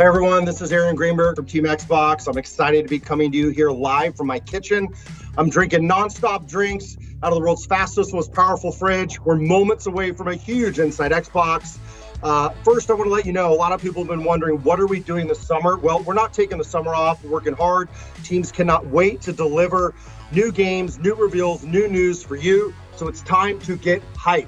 Hey everyone, this is Aaron Greenberg from Team Xbox. I'm excited to be coming to you here live from my kitchen. I'm drinking nonstop drinks out of the world's fastest, most powerful fridge. We're moments away from a huge Inside Xbox. First, I want to let you know, a lot of people have been wondering, what are we doing this summer? Well, we're not taking the summer off. We're working hard. Teams cannot wait to deliver new games, new reveals, new news for you. So it's time to get hyped.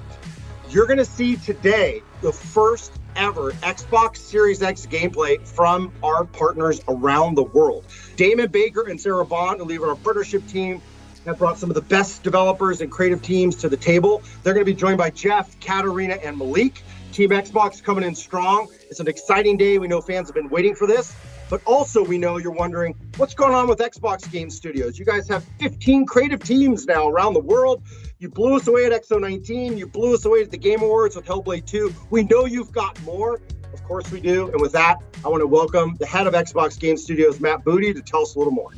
You're going to see today the first ever Xbox Series X gameplay from our partners around the world. Damon Baker and Sarah Bond, who lead our partnership team, have brought some of the best developers and creative teams to the table. They're going to be joined by Jeff, Katarina, and Malik. Team Xbox coming in strong. It's an exciting day. We know fans have been waiting for this, but also we know you're wondering what's going on with Xbox Game Studios. You guys have 15 creative teams now around the world. You blew us away at XO19. You blew us away at the Game Awards with Hellblade 2. We know you've got more. Of course we do. And with that, I want to welcome the head of Xbox Game Studios, Matt Booty, to tell us a little more.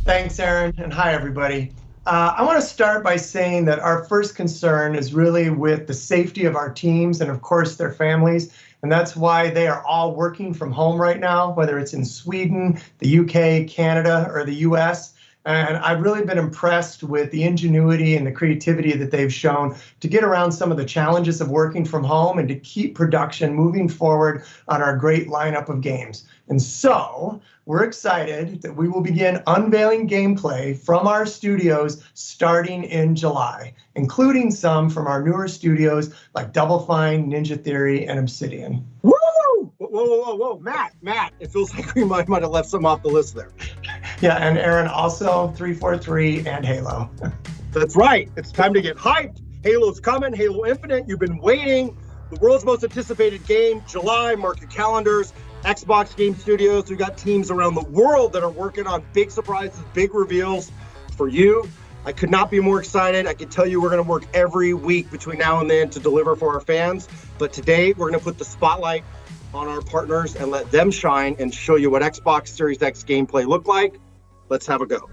Thanks, Aaron, and hi, everybody. I want to start by saying that our first concern is really with the safety of our teams and, of course, their families. And that's why they are all working from home right now, whether it's in Sweden, the UK, Canada, or the US. And I've really been impressed with the ingenuity and the creativity that they've shown to get around some of the challenges of working from home and to keep production moving forward on our great lineup of games. And so we're excited that we will begin unveiling gameplay from our studios starting in July, including some from our newer studios like Double Fine, Ninja Theory, and Obsidian. Woo! Whoa. Matt, it feels like we might have left some off the list there. Yeah, and Aaron, also 343 and Halo. That's right. It's time to get hyped. Halo's coming. Halo Infinite. You've been waiting. The world's most anticipated game, July. Mark your calendars. Xbox Game Studios. We've got teams around the world that are working on big surprises, big reveals for you. I could not be more excited. I can tell you we're going to work every week between now and then to deliver for our fans. But today we're going to put the spotlight on our partners and let them shine and show you what Xbox Series X gameplay looked like. Let's have a go.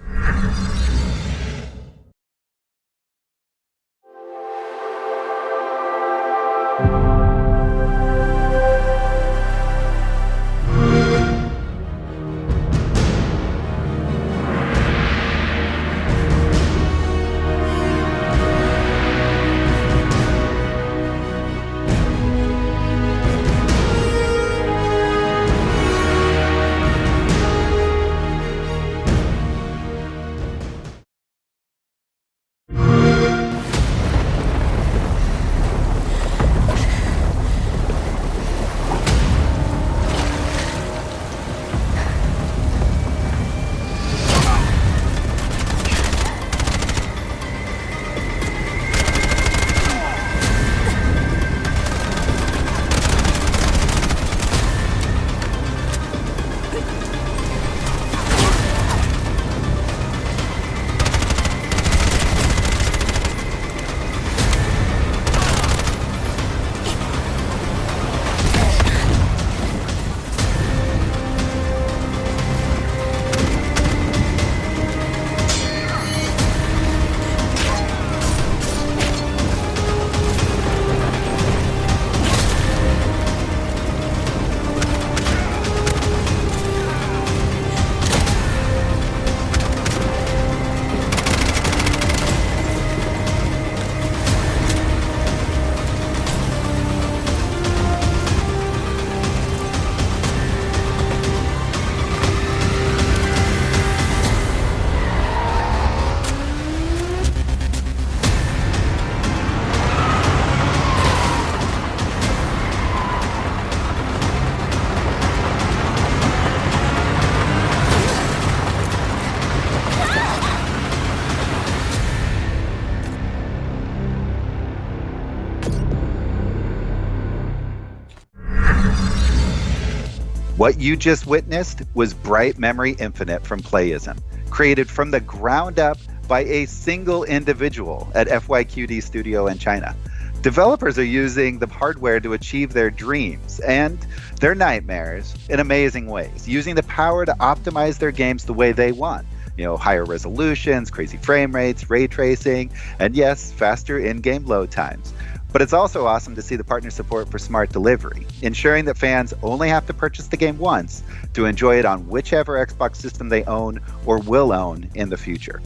What you just witnessed was Bright Memory Infinite from Playism, created from the ground up by a single individual at FYQD Studio in China. Developers are using the hardware to achieve their dreams and their nightmares in amazing ways, using the power to optimize their games the way they want. Higher resolutions, crazy frame rates, ray tracing, and yes, faster in-game load times. But it's also awesome to see the partner support for smart delivery, ensuring that fans only have to purchase the game once to enjoy it on whichever Xbox system they own or will own in the future.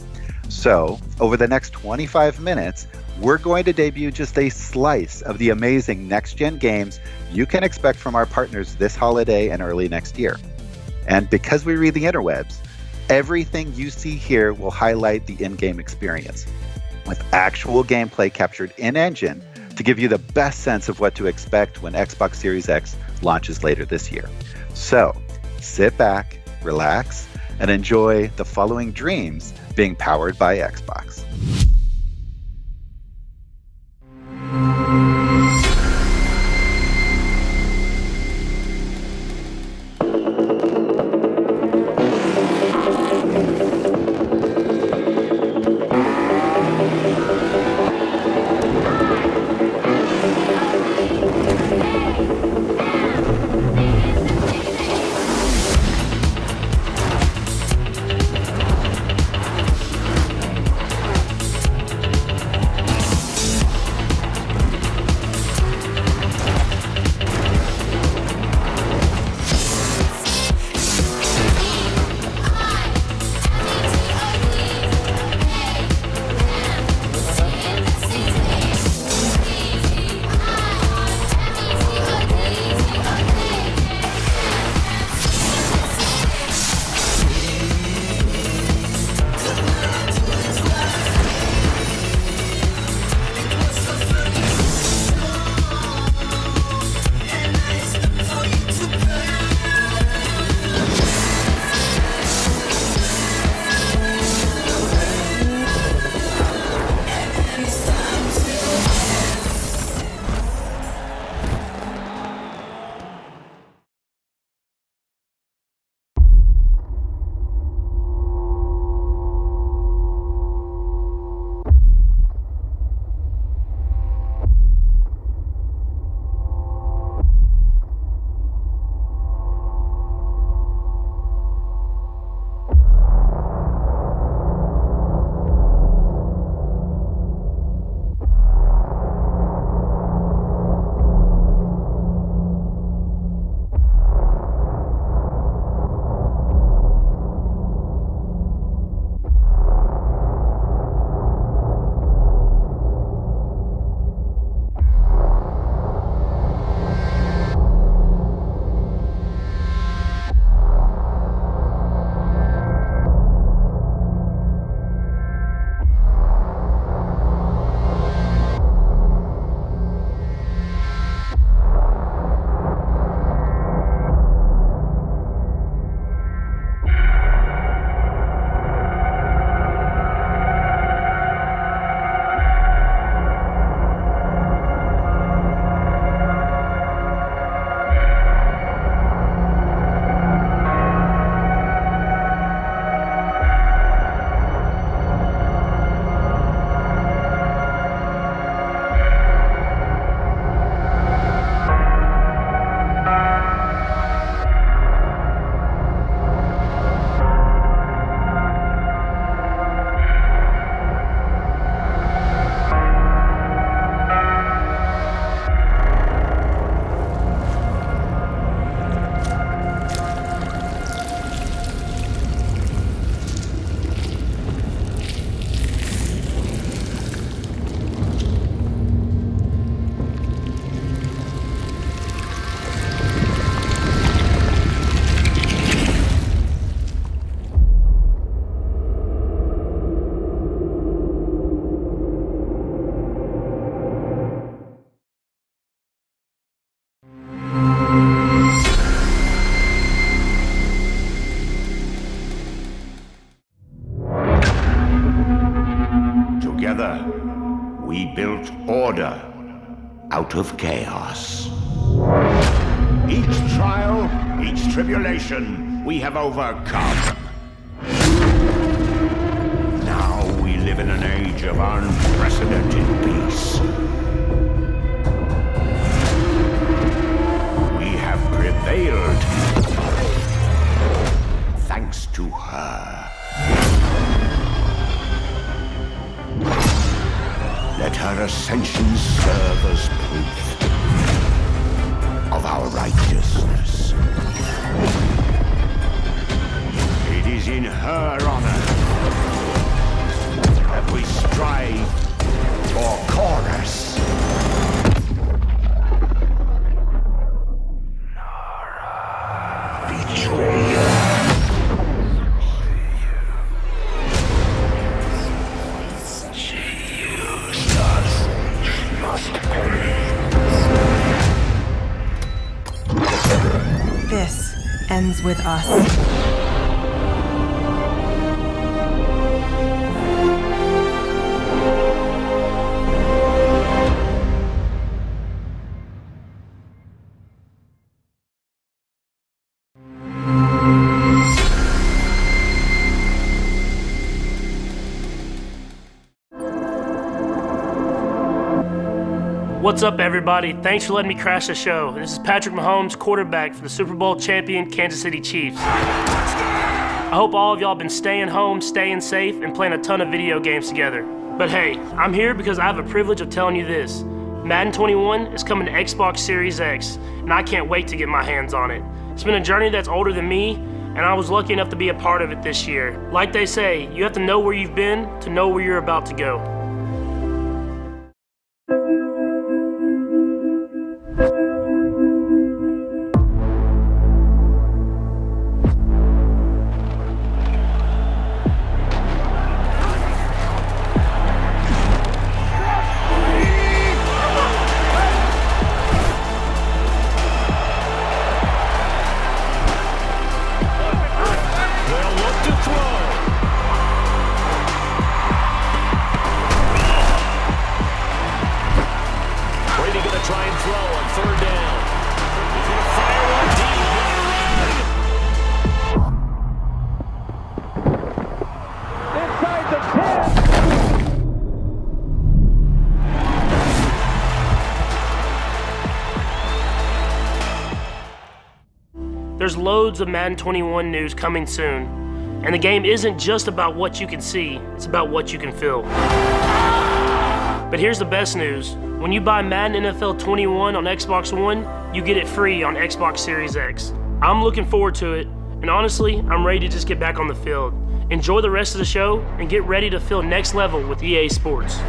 So, over the next 25 minutes, we're going to debut just a slice of the amazing next-gen games you can expect from our partners this holiday and early next year. And because we read the interwebs, everything you see here will highlight the in-game experience, with actual gameplay captured in-engine to give you the best sense of what to expect when Xbox Series X launches later this year. So, sit back, relax, and enjoy the following dreams being powered by Xbox. we built order out of chaos. Each trial, each tribulation, we have overcome. Now we live in an age of unprecedented peace. We have prevailed thanks to her. Let her ascension serve as proof of our righteousness. It is in her honor that we strive for chorus. This ends with us. What's up, everybody? Thanks for letting me crash the show. This is Patrick Mahomes, quarterback for the Super Bowl champion Kansas City Chiefs. I hope all of y'all been staying home, staying safe, and playing a ton of video games together. But hey, I'm here because I have a privilege of telling you this. Madden 21 is coming to Xbox Series X, and I can't wait to get my hands on it. It's been a journey that's older than me, and I was lucky enough to be a part of it this year. Like they say, you have to know where you've been to know where you're about to go. There's loads of Madden 21 news coming soon, and the game isn't just about what you can see, it's about what you can feel. But here's the best news. When you buy Madden NFL 21 on Xbox One, you get it free on Xbox Series X. I'm looking forward to it, and honestly, I'm ready to just get back on the field. Enjoy the rest of the show, and get ready to feel next level with EA Sports.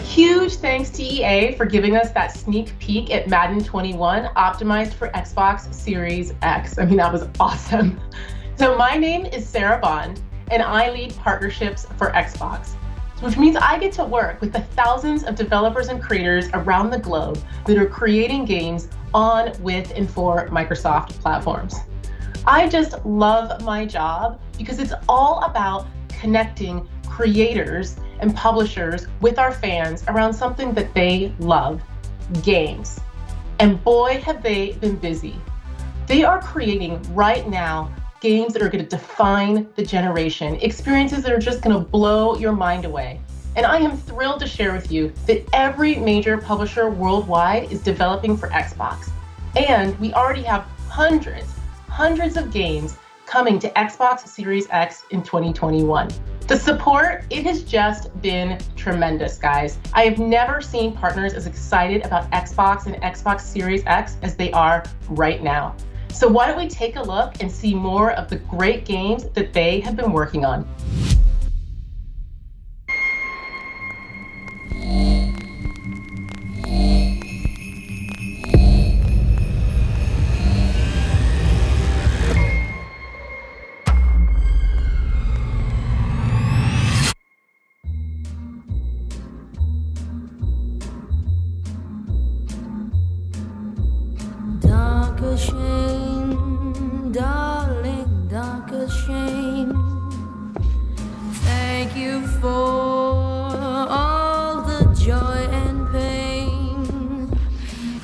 Huge thanks to EA for giving us that sneak peek at Madden 21 optimized for Xbox Series X. I mean, that was awesome. So my name is Sarah Bond, and I lead partnerships for Xbox, which means I get to work with the thousands of developers and creators around the globe that are creating games on, with, and for Microsoft platforms. I just love my job because it's all about connecting creators and publishers with our fans around something that they love, games. And boy, have they been busy. They are creating right now games that are going to define the generation, experiences that are just going to blow your mind away. And I am thrilled to share with you that every major publisher worldwide is developing for Xbox. And we already have hundreds of games coming to Xbox Series X in 2021. The support, it has just been tremendous, guys. I have never seen partners as excited about Xbox and Xbox Series X as they are right now. So why don't we take a look and see more of the great games that they have been working on. Dark shame, darling, dark shame. Thank you for all the joy and pain.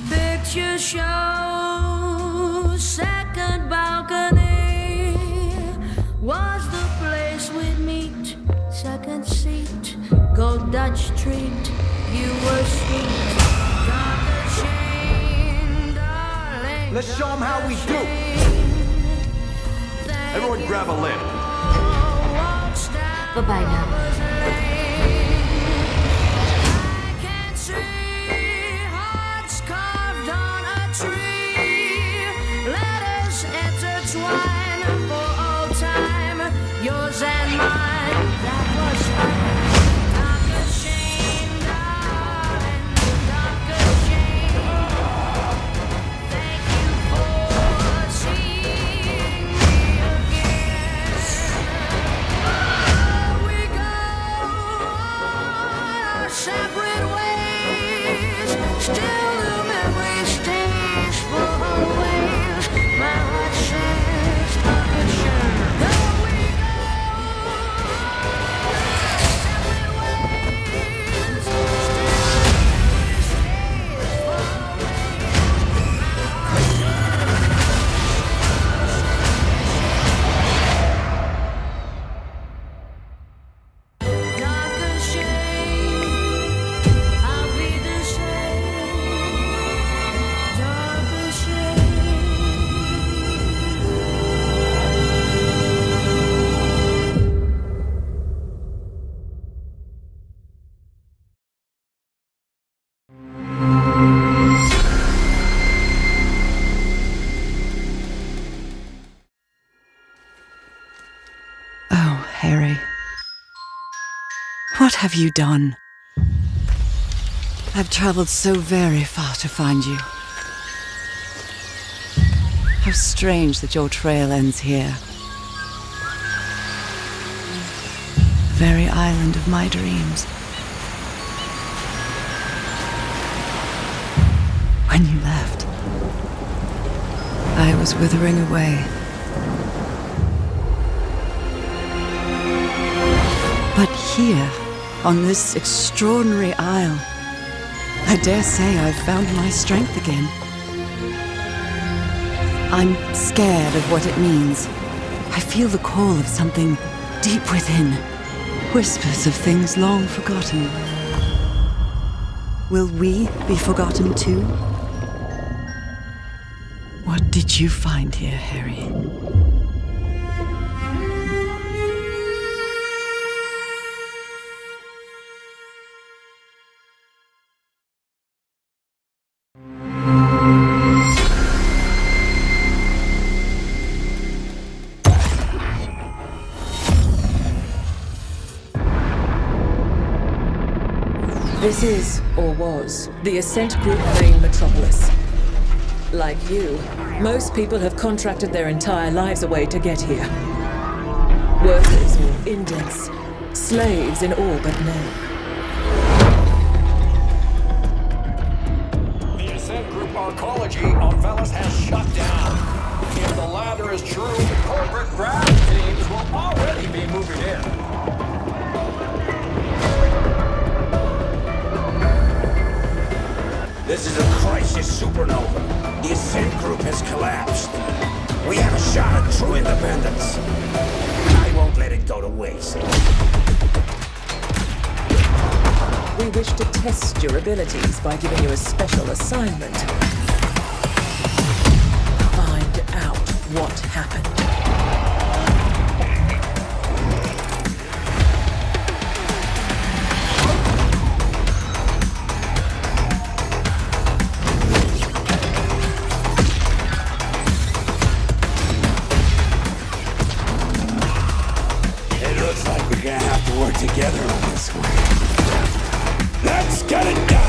Picture show, second balcony was the place we'd meet. Second seat, go Dutch Street, you were sweet. Dark shame, darling. Let's show them how we do. Everyone grab a lid. Bye-bye now. Yours and mine, that was fine. Darker shame, darling, darker shame. Thank you for seeing me again. We go our separate ways. Still the memory stays for always. My heart says darker shame. Harry. What have you done? I've traveled so very far to find you. How strange that your trail ends here. The very island of my dreams. When you left, I was withering away. But here, on this extraordinary isle, I dare say I've found my strength again. I'm scared of what it means. I feel the call of something deep within. Whispers of things long forgotten. Will we be forgotten too? What did you find here, Harry? This is, or was, the Ascent Group main metropolis. Like you, most people have contracted their entire lives away to get here. Workers or indents, slaves in all but name. The Ascent Group arcology on Valhalla has shut down. If the latter is true, the corporate grab teams will already be moving in. This is a crisis supernova. The Ascent Group has collapsed. We have a shot at true independence. I won't let it go to waste. We wish to test your abilities by giving you a special assignment. Find out what happened. Work together on this one. Let's get it done!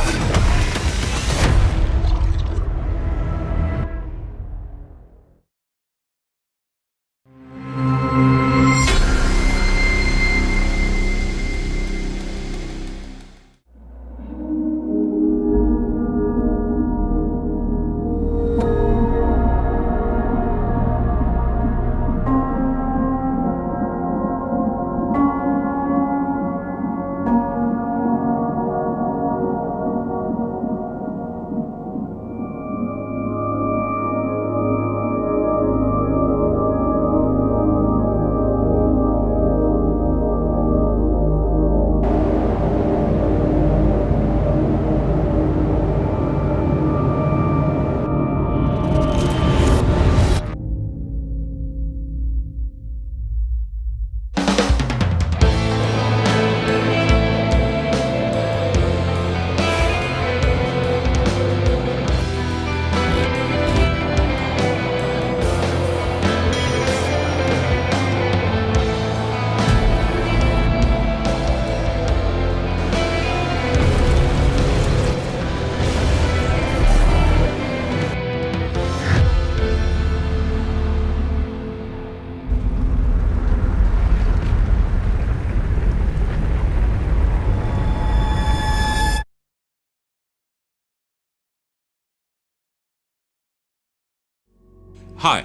Hi,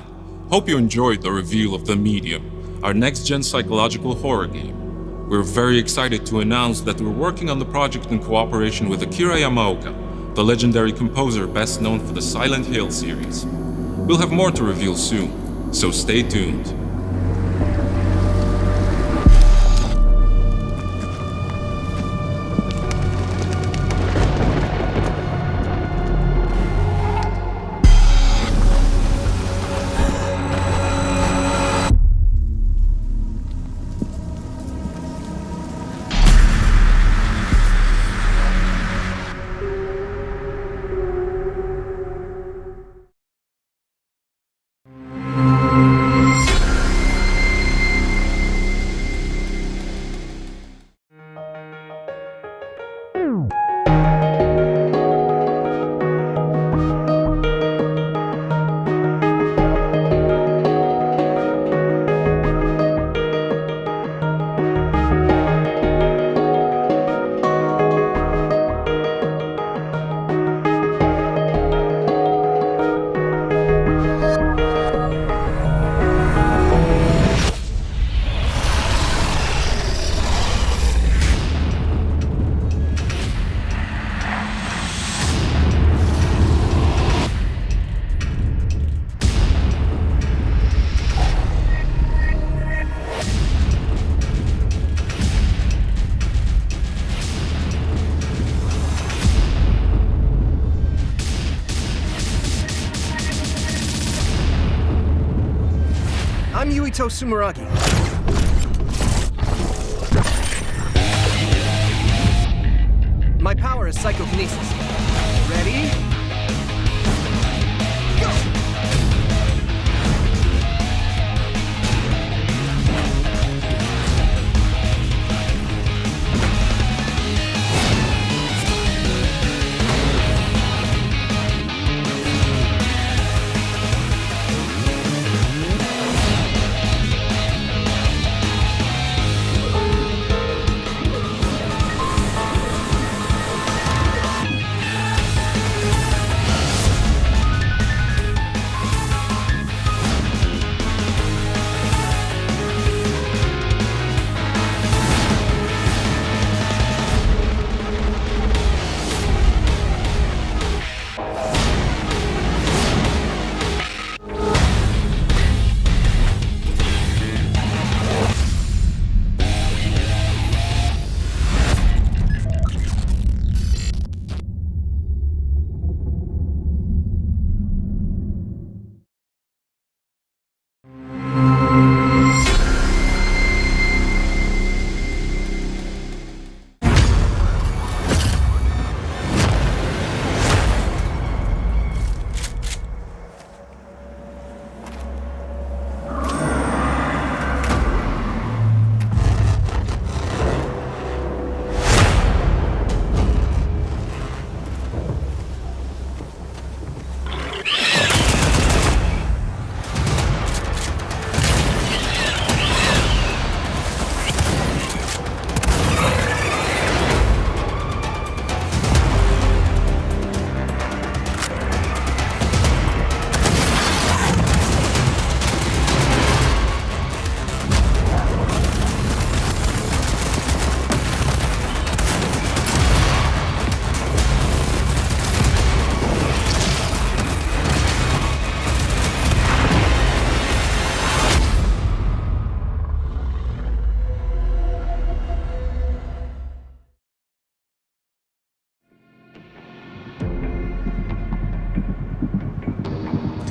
hope you enjoyed the reveal of The Medium, our next-gen psychological horror game. We're very excited to announce that we're working on the project in cooperation with Akira Yamaoka, the legendary composer best known for the Silent Hill series. We'll have more to reveal soon, so stay tuned. I'm Yuito Sumeragi. My power is psychokinesis. Ready? Go!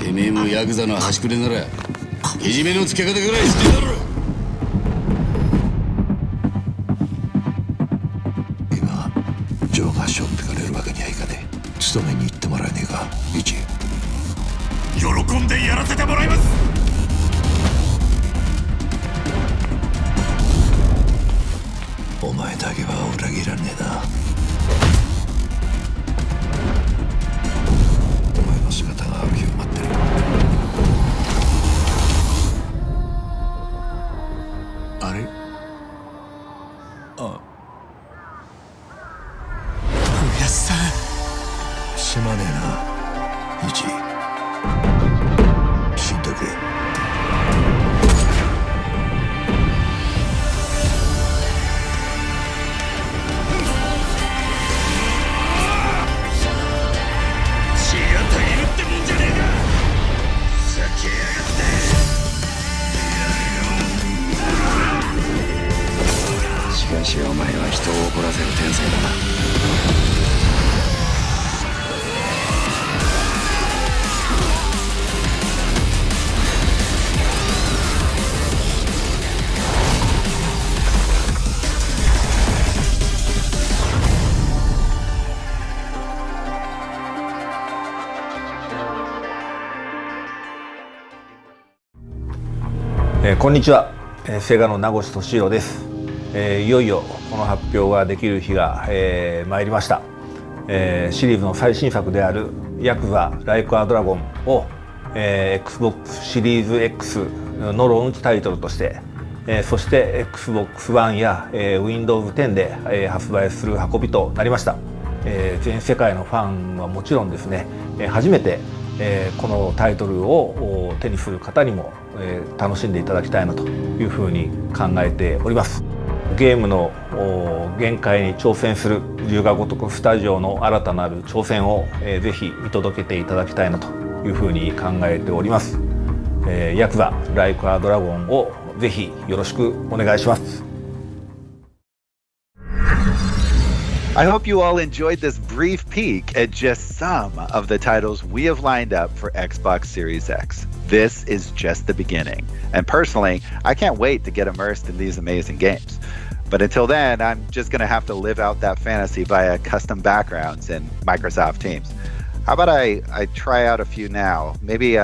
てめえもヤクザの端くれならけじめのつけ方ぐらいしてんだろ。今ジョーがしょってかれるわけにはいかねえ。勤めに行ってもらえねえかイチ。喜んでやらせてもらいます。お前だけは裏切らねえな。お前の姿が秋を待ってる。あれ？あ。おやっさん。すまねえな、イチ。死んしかしお前は人を怒らせる天才だな。こんにちは、セガの名越俊弘です。いよいよこの発表ができる日が、参りました。シリーズの最新作であるヤクザライクアドラゴンを、Xbox シリーズ X のローンチタイトルとして、そして Xbox One や、Windows 10で、発売する運びとなりました。全世界のファンはもちろんですね、初めてこのタイトルを手にする方にも楽しんでいただきたいなというふうに考えております。ゲームの限界に挑戦する龍が如くスタジオの新たなる挑戦をぜひ見届けていただきたいなというふうに考えております。ヤクザライクアドラゴンをぜひよろしくお願いします。I hope you all enjoyed this brief peek at just some of the titles we have lined up for Xbox Series X. This is just the beginning. And personally, I can't wait to get immersed in these amazing games. But until then, I'm just going to have to live out that fantasy via custom backgrounds in Microsoft Teams. How about I try out a few now? Maybe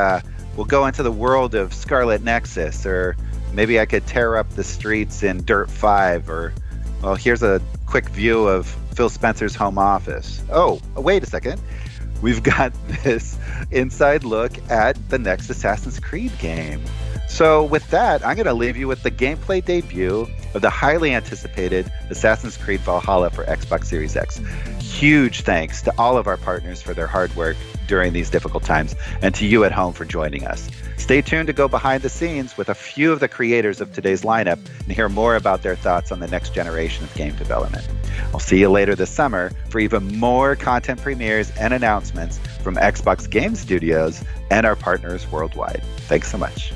we'll go into the world of Scarlet Nexus, or maybe I could tear up the streets in Dirt 5, or, well, here's a quick view of Phil Spencer's home office. Oh, wait a second. We've got this inside look at the next Assassin's Creed game. So with that, I'm going to leave you with the gameplay debut of the highly anticipated Assassin's Creed Valhalla for Xbox Series X. Huge thanks to all of our partners for their hard work during these difficult times, and to you at home for joining us. Stay tuned to go behind the scenes with a few of the creators of today's lineup and hear more about their thoughts on the next generation of game development. I'll see you later this summer for even more content premieres and announcements from Xbox Game Studios and our partners worldwide. Thanks so much.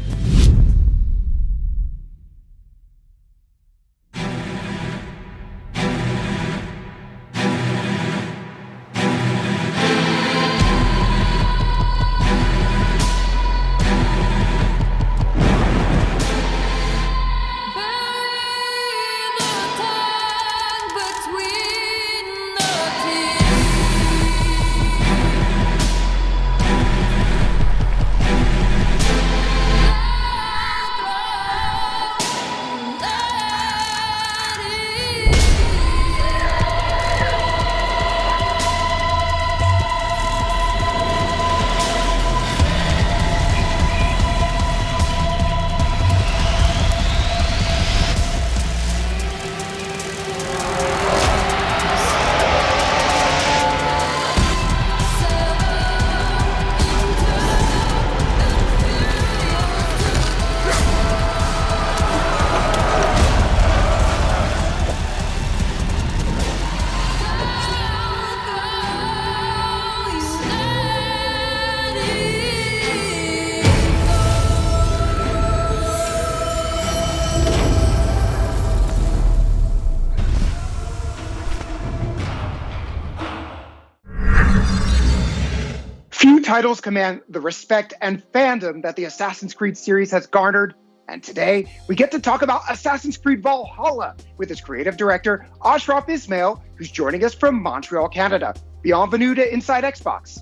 Few titles command the respect and fandom that the Assassin's Creed series has garnered, and today we get to talk about Assassin's Creed Valhalla with its creative director, Ashraf Ismail, who's joining us from Montreal, Canada. Bienvenue to Inside Xbox.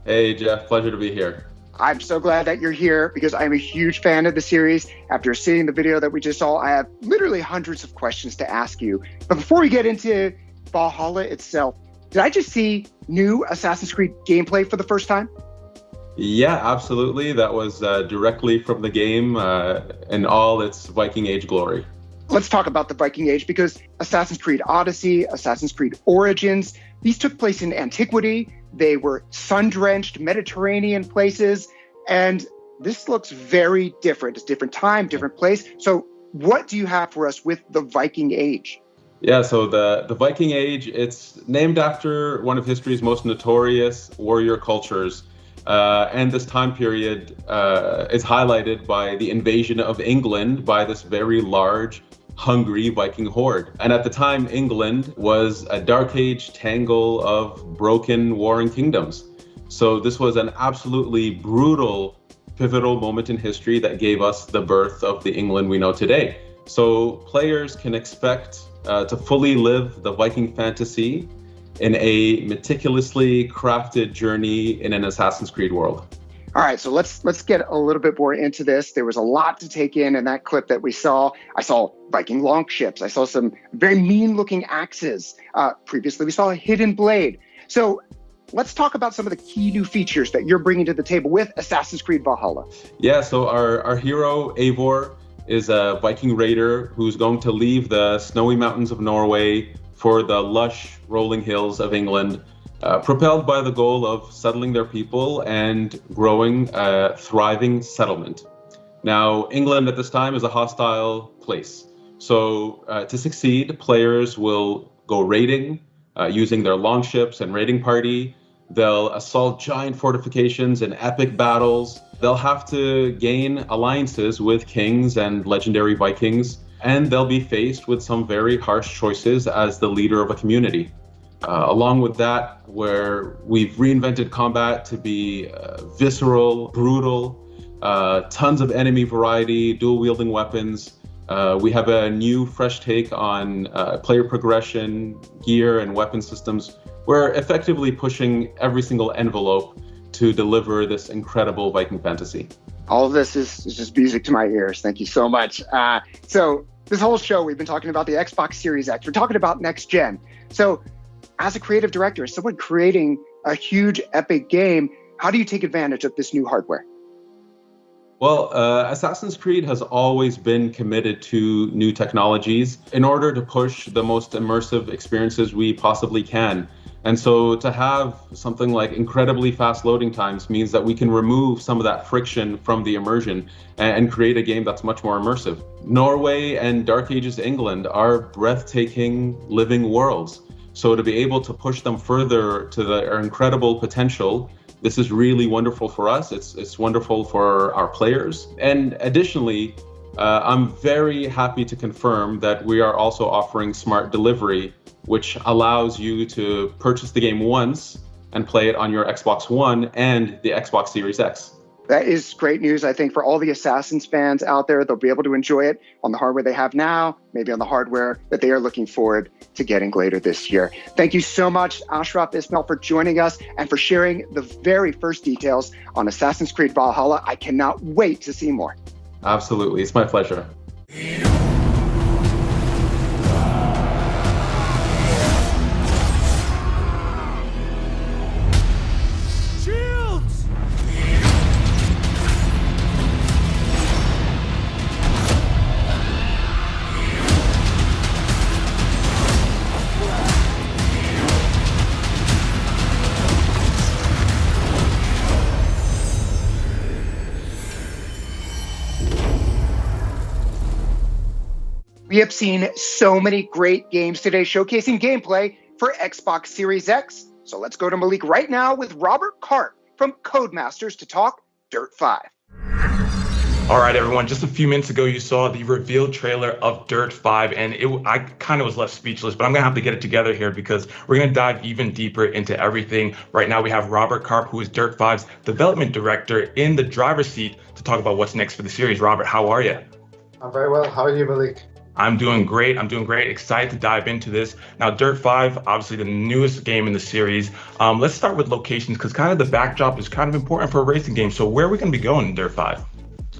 Hey, Jeff. Pleasure to be here. I'm so glad that you're here because I'm a huge fan of the series. After seeing the video that we just saw, I have literally hundreds of questions to ask you. But before we get into Valhalla itself, did I just see new Assassin's Creed gameplay for the first time? Yeah, absolutely. That was directly from the game in all its Viking Age glory. Let's talk about the Viking Age, because Assassin's Creed Odyssey, Assassin's Creed Origins, these took place in antiquity. They were sun-drenched Mediterranean places, and this looks very different. It's different time, different place. So what do you have for us with the Viking Age? Yeah, so the Viking Age, it's named after one of history's most notorious warrior cultures. And this time period is highlighted by the invasion of England by this very large hungry Viking horde. And at the time, England was a dark age tangle of broken warring kingdoms. So this was an absolutely brutal, pivotal moment in history that gave us the birth of the England we know today. So players can expect to fully live the Viking fantasy in a meticulously crafted journey in an Assassin's Creed world. All right, so let's get a little bit more into this. There was a lot to take in that clip that we saw. I saw Viking longships. I saw some very mean-looking axes. Previously, we saw a hidden blade. So let's talk about some of the key new features that you're bringing to the table with Assassin's Creed Valhalla. Yeah, so our hero, Eivor, is a Viking raider who's going to leave the snowy mountains of Norway for the lush rolling hills of England, propelled by the goal of settling their people and growing a thriving settlement. Now, England at this time is a hostile place. So to succeed, players will go raiding using their longships and raiding party. They'll assault giant fortifications in epic battles. They'll have to gain alliances with kings and legendary Vikings, and they'll be faced with some very harsh choices as the leader of a community. Along with that, where we've reinvented combat to be visceral, brutal, tons of enemy variety, dual-wielding weapons. We have a new, fresh take on player progression, gear, and weapon systems. We're effectively pushing every single envelope to deliver this incredible Viking fantasy. All of this is just music to my ears. Thank you so much. So this whole show, we've been talking about the Xbox Series X. We're talking about next gen. So as a creative director, as someone creating a huge, epic game, how do you take advantage of this new hardware? Well, Assassin's Creed has always been committed to new technologies in order to push the most immersive experiences we possibly can. And so to have something like incredibly fast loading times means that we can remove some of that friction from the immersion and create a game that's much more immersive. Norway and Dark Ages England are breathtaking living worlds. So to be able to push them further to their incredible potential, this is really wonderful for us. It's wonderful for our players. And additionally, I'm very happy to confirm that we are also offering smart delivery, which allows you to purchase the game once and play it on your Xbox One and the Xbox Series X. That is great news, I think, for all the Assassins fans out there. They'll be able to enjoy it on the hardware they have now, maybe on the hardware that they are looking forward to getting later this year. Thank you so much, Ashraf Ismail, for joining us and for sharing the very first details on Assassin's Creed Valhalla. I cannot wait to see more. Absolutely. It's my pleasure. We have seen so many great games today showcasing gameplay for Xbox Series X. So let's go to Malik right now with Robert Karp from Codemasters to talk Dirt 5. All right, everyone, just a few minutes ago, you saw the reveal trailer of Dirt 5, and I kind of was left speechless, but I'm going to have to get it together here because we're going to dive even deeper into everything. Right now, we have Robert Karp, who is Dirt 5's development director, in the driver's seat to talk about what's next for the series. Robert, how are you? I'm very well. How are you, Malik? I'm doing great. Excited to dive into this. Now, Dirt 5, obviously the newest game in the series. Let's start with locations because kind of the backdrop is kind of important for a racing game. So where are we going to be going in Dirt 5?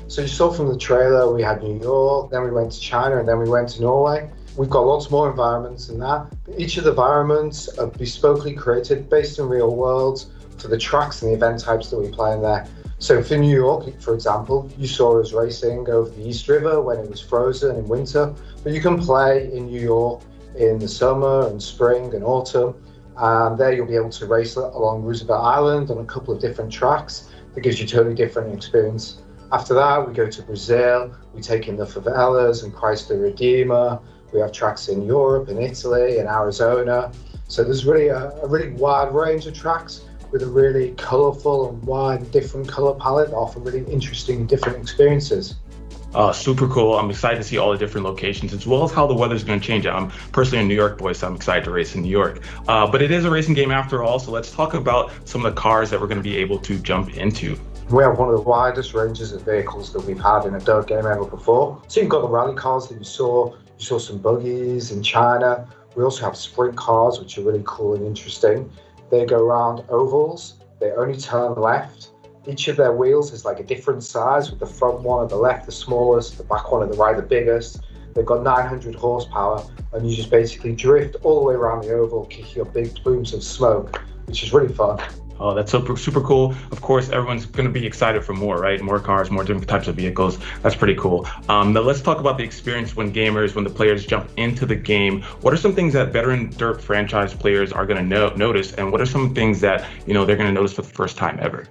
So you saw from the trailer, we had New York, then we went to China, and then we went to Norway. We've got lots more environments than that. Each of the environments are bespokely created based on real worlds for the tracks and the event types that we play in there. So for New York, for example, you saw us racing over the East River when it was frozen in winter, but you can play in New York in the summer and spring and autumn. And there you'll be able to race along Roosevelt Island on a couple of different tracks. That gives you a totally different experience. After that, we go to Brazil, we take in the favelas and Christ the Redeemer. We have tracks in Europe, in Italy, in Arizona. So there's really a really wide range of tracks with a really colourful and wide different colour palette that offer really interesting different experiences. Super cool. I'm excited to see all the different locations, as well as how the weather's going to change. I'm personally a New York boy, so I'm excited to race in New York. But it is a racing game after all, so let's talk about some of the cars that we're going to be able to jump into. We have one of the widest ranges of vehicles that we've had in a dirt game ever before. So you've got the rally cars that you saw some buggies in China. We also have sprint cars, which are really cool and interesting. They go around ovals, they only turn left. Each of their wheels is like a different size, with the front one at the left the smallest, the back one at the right the biggest. They've got 900 horsepower, and you just basically drift all the way around the oval, kicking up big plumes of smoke, which is really fun. Oh, that's super cool. Of course, everyone's going to be excited for more, right? More cars, more different types of vehicles. That's pretty cool. Now let's talk about the experience when the players jump into the game. What are some things that veteran Dirt franchise players are going to notice, and what are some things that they're going to notice for the first time ever?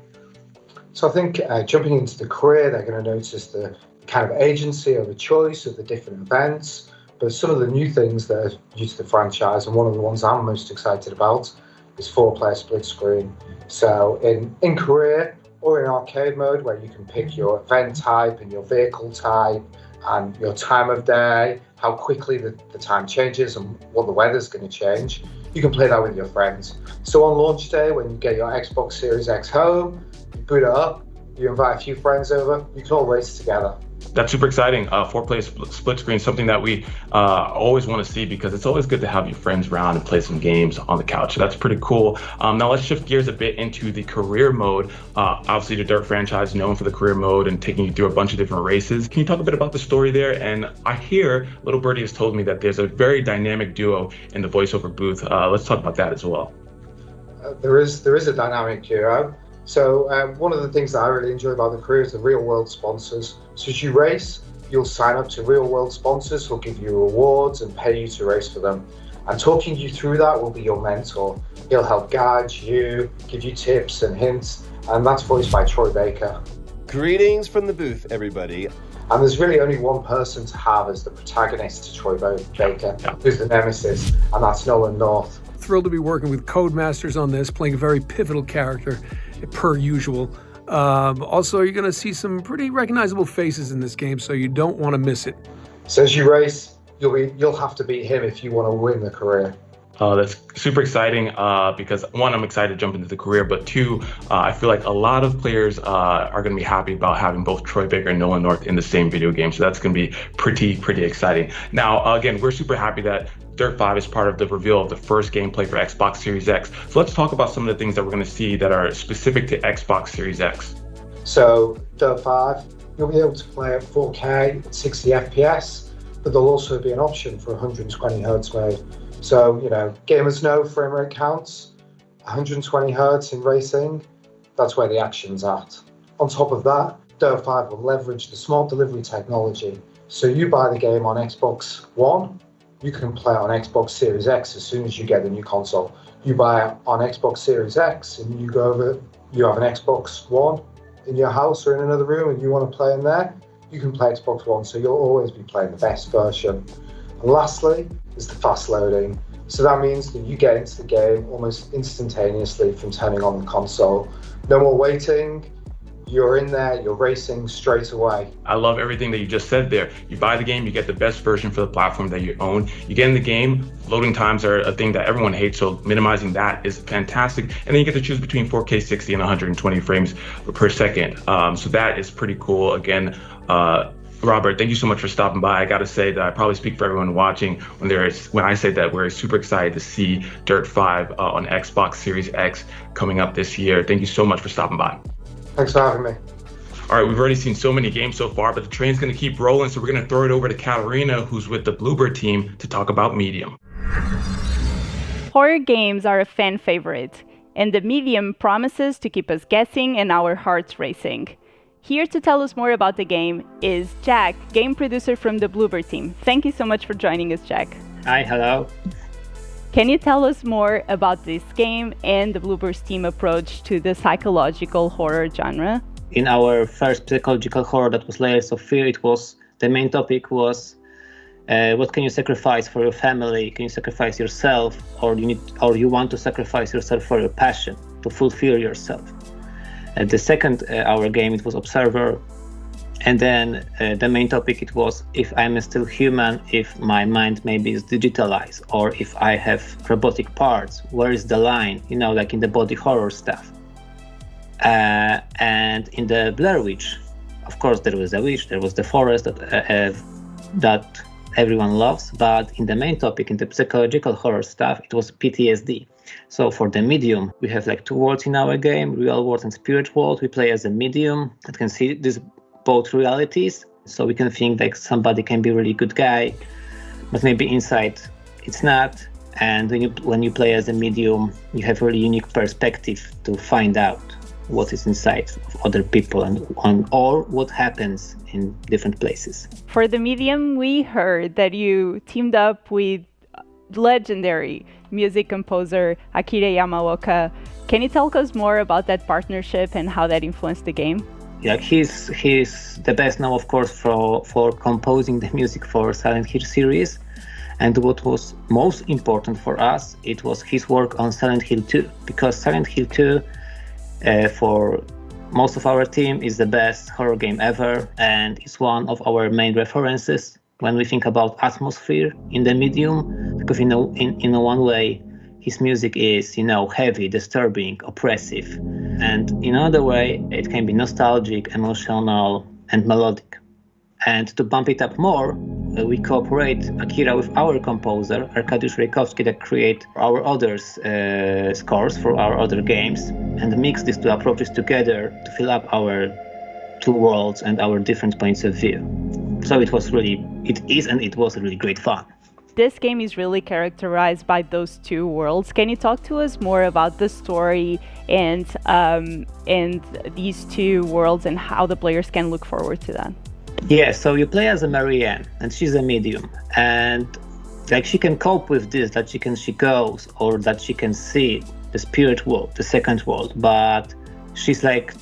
So I think jumping into the career, they're going to notice the kind of agency or the choice of the different events. But some of the new things that are due to the franchise, and one of the ones I'm most excited about, is 4-player split screen. So in career or in arcade mode, where you can pick your event type and your vehicle type and your time of day, how quickly the time changes and what the weather's going to change, you can play that with your friends. So on launch day, when you get your Xbox Series X home, you boot it up, you invite a few friends over, you can all race together. That's super exciting. 4-player split screen, something that we always want to see, because it's always good to have your friends around and play some games on the couch. So that's pretty cool. Now let's shift gears a bit into the career mode. Obviously, the Dirt franchise is known for the career mode and taking you through a bunch of different races. Can you talk a bit about the story there? And I hear Little Birdie has told me that there's a very dynamic duo in the voiceover booth. Let's talk about that as well. There is a dynamic duo. So one of the things that I really enjoy about the career is the real world sponsors. So as you race, you'll sign up to real world sponsors who'll give you rewards and pay you to race for them. And talking you through that will be your mentor. He'll help guide you, give you tips and hints, and that's voiced by Troy Baker. Greetings from the booth, everybody. And there's really only one person to have as the protagonist to Troy Baker, who's the nemesis, and that's Nolan North. Thrilled to be working with Codemasters on this, playing a very pivotal character, per usual. Also, you're going to see some pretty recognizable faces in this game, so you don't want to miss it. So as you race, you'll have to beat him if you want to win the career. That's super exciting because one, I'm excited to jump into the career, but two, I feel like a lot of players are going to be happy about having both Troy Baker and Nolan North in the same video game. So that's going to be pretty exciting. Now, again, we're super happy that Dirt 5 is part of the reveal of the first gameplay for Xbox Series X. So let's talk about some of the things that we're going to see that are specific to Xbox Series X. So Dirt 5, you'll be able to play at 4K at 60 FPS, but there'll also be an option for 120 Hz mode. So, gamers know frame rate counts. 120 Hz in racing, that's where the action's at. On top of that, Dirt 5 will leverage the smart delivery technology. So you buy the game on Xbox One, you can play it on Xbox Series X as soon as you get the new console. You buy it on Xbox Series X and you go over, you have an Xbox One in your house or in another room and you want to play in there, you can play Xbox One, so you'll always be playing the best version. And lastly is the fast loading. So that means that you get into the game almost instantaneously from turning on the console. No more waiting. You're in there, you're racing straight away. I love everything that you just said there. You buy the game, you get the best version for the platform that you own. You get in the game, loading times are a thing that everyone hates, so minimizing that is fantastic. And then you get to choose between 4K 60 and 120 frames per second. So that is pretty cool. Again, Robert, thank you so much for stopping by. I got to say that I probably speak for everyone watching when I say that we're super excited to see Dirt 5 on Xbox Series X coming up this year. Thank you so much for stopping by. Thanks for having me. All right, we've already seen so many games so far, but the train's going to keep rolling, so we're going to throw it over to Katarina, who's with the Bluebird team, to talk about Medium. Horror games are a fan favorite, and the Medium promises to keep us guessing and our hearts racing. Here to tell us more about the game is Jack, game producer from the Bluebird team. Thank you so much for joining us, Jack. Hi, hello. Can you tell us more about this game and the Bluebird team approach to the psychological horror genre? In our first psychological horror, that was Layers of Fear, the main topic was what can you sacrifice for your family? Can you sacrifice yourself, or you want to sacrifice yourself for your passion to fulfill yourself? The second our game, it was Observer, And then the main topic, it was if I'm still human, if my mind maybe is digitalized, or if I have robotic parts, where is the line, like in the body horror stuff. And in the Blair Witch, of course, there was a witch, there was the forest that everyone loves, but in the main topic, in the psychological horror stuff, it was PTSD. So for the medium, we have like two worlds in our game, real world and spirit world. We play as a medium that can see these both realities. So we can think like somebody can be a really good guy, but maybe inside it's not. And when you play as a medium, you have a really unique perspective to find out what is inside of other people or what happens in different places. For the medium, we heard that you teamed up with legendary music composer Akira Yamaoka. Can you tell us more about that partnership and how that influenced the game? Yeah, he's the best now, of course, for composing the music for Silent Hill series. And what was most important for us, it was his work on Silent Hill 2, because Silent Hill 2 for most of our team is the best horror game ever, and it's one of our main references when we think about atmosphere in the medium, because in one way his music is heavy, disturbing, oppressive, and in another way it can be nostalgic, emotional, and melodic. And to bump it up more, we cooperate, Akira, with our composer, Arkadiusz Rejkowski, that create our other scores for our other games, and mix these two approaches together to fill up our two worlds and our different points of view. So it was really great fun. This game is really characterized by those two worlds. Can you talk to us more about the story and these two worlds and how the players can look forward to that? Yeah, so you play as a Marianne, and she's a medium, and like she can cope with this, that she goes, or that she can see the spirit world, the second world, but she's like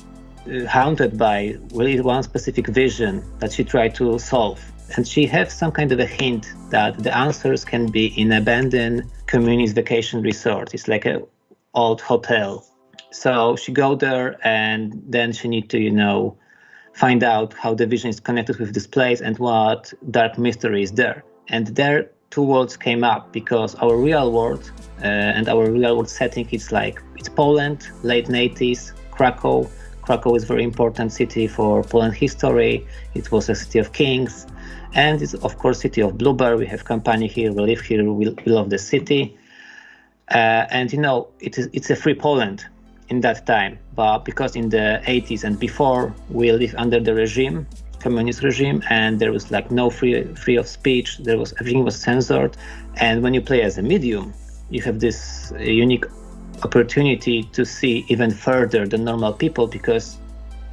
haunted by really one specific vision that she tried to solve. And she has some kind of a hint that the answers can be in abandoned communist vacation resort. It's like an old hotel. So she go there, and then she need to, find out how the vision is connected with this place and what dark mystery is there. And there two worlds came up, because our real world and our real world setting, it's Poland, late 80s, Krakow. Krakow is a very important city for Poland history. It was a city of kings. And it's, of course, city of Bluebear. We have company here, we live here, we love the city. And it's a free Poland in that time, but because in the 80s and before we lived under the regime, communist regime, and there was no free of speech, everything was censored. And when you play as a medium, you have this unique opportunity to see even further the normal people, because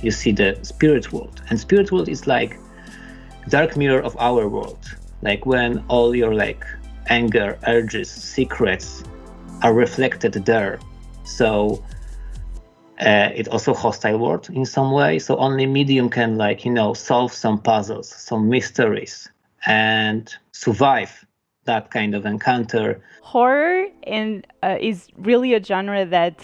you see the spirit world, and spirit world is like dark mirror of our world, like when all your anger, urges, secrets are reflected there. So it's also hostile world in some way. So only medium can solve some puzzles, some mysteries, and survive that kind of encounter. Horror is really a genre that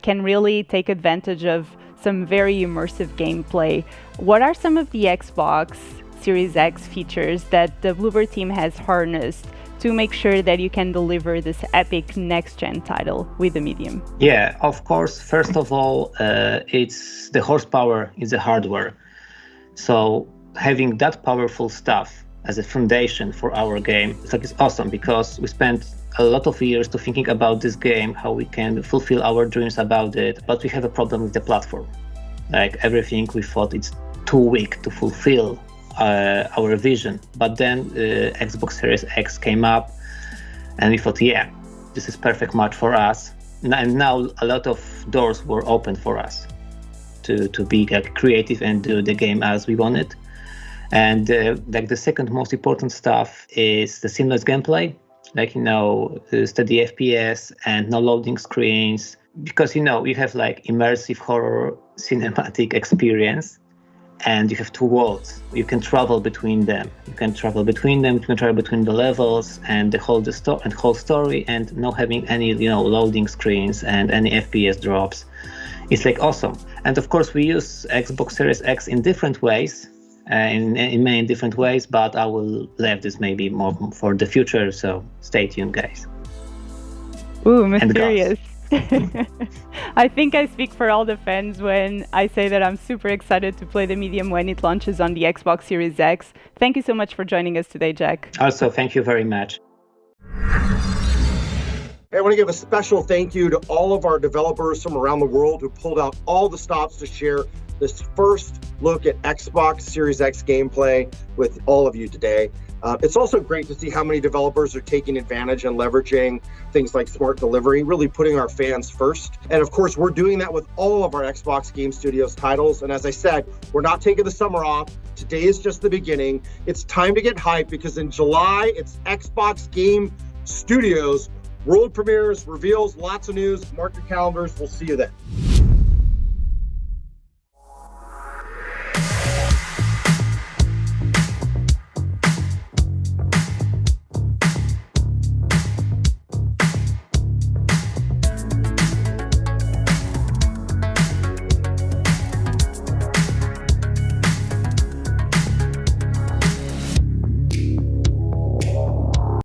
can really take advantage of some very immersive gameplay. What are some of the Xbox Series X features that the Bluebear team has harnessed to make sure that you can deliver this epic next-gen title with the medium? Yeah, of course. First of all, it's the horsepower is the hardware. So having that powerful stuff as a foundation for our game, it's awesome, because we spent a lot of years to thinking about this game, how we can fulfill our dreams about it, but we have a problem with the platform. Everything we thought it's too weak to fulfill our vision. But then Xbox Series X came up, and we thought, yeah, this is perfect match for us. And now a lot of doors were open for us to be creative and do the game as we wanted. And the second most important stuff is the seamless gameplay, steady FPS and no loading screens, because you have immersive horror cinematic experience. And you have two worlds. You can travel between them. You can travel between the levels and the whole story, and not having any loading screens and any FPS drops. It's like awesome. And of course, we use Xbox Series X in different ways, in many different ways, but I will leave this maybe more for the future, so stay tuned, guys. Ooh, mysterious. I think I speak for all the fans when I say that I'm super excited to play the Medium when it launches on the Xbox Series X. Thank you so much for joining us today, Jack. Also, thank you very much. I want to give a special thank you to all of our developers from around the world who pulled out all the stops to share this first look at Xbox Series X gameplay with all of you today. It's also great to see how many developers are taking advantage and leveraging things like smart delivery, really putting our fans first. And of course, we're doing that with all of our Xbox Game Studios titles. And as I said, we're not taking the summer off. Today is just the beginning. It's time to get hyped because in July, it's Xbox Game Studios. World premieres, reveals, lots of news. Mark your calendars. We'll see you then.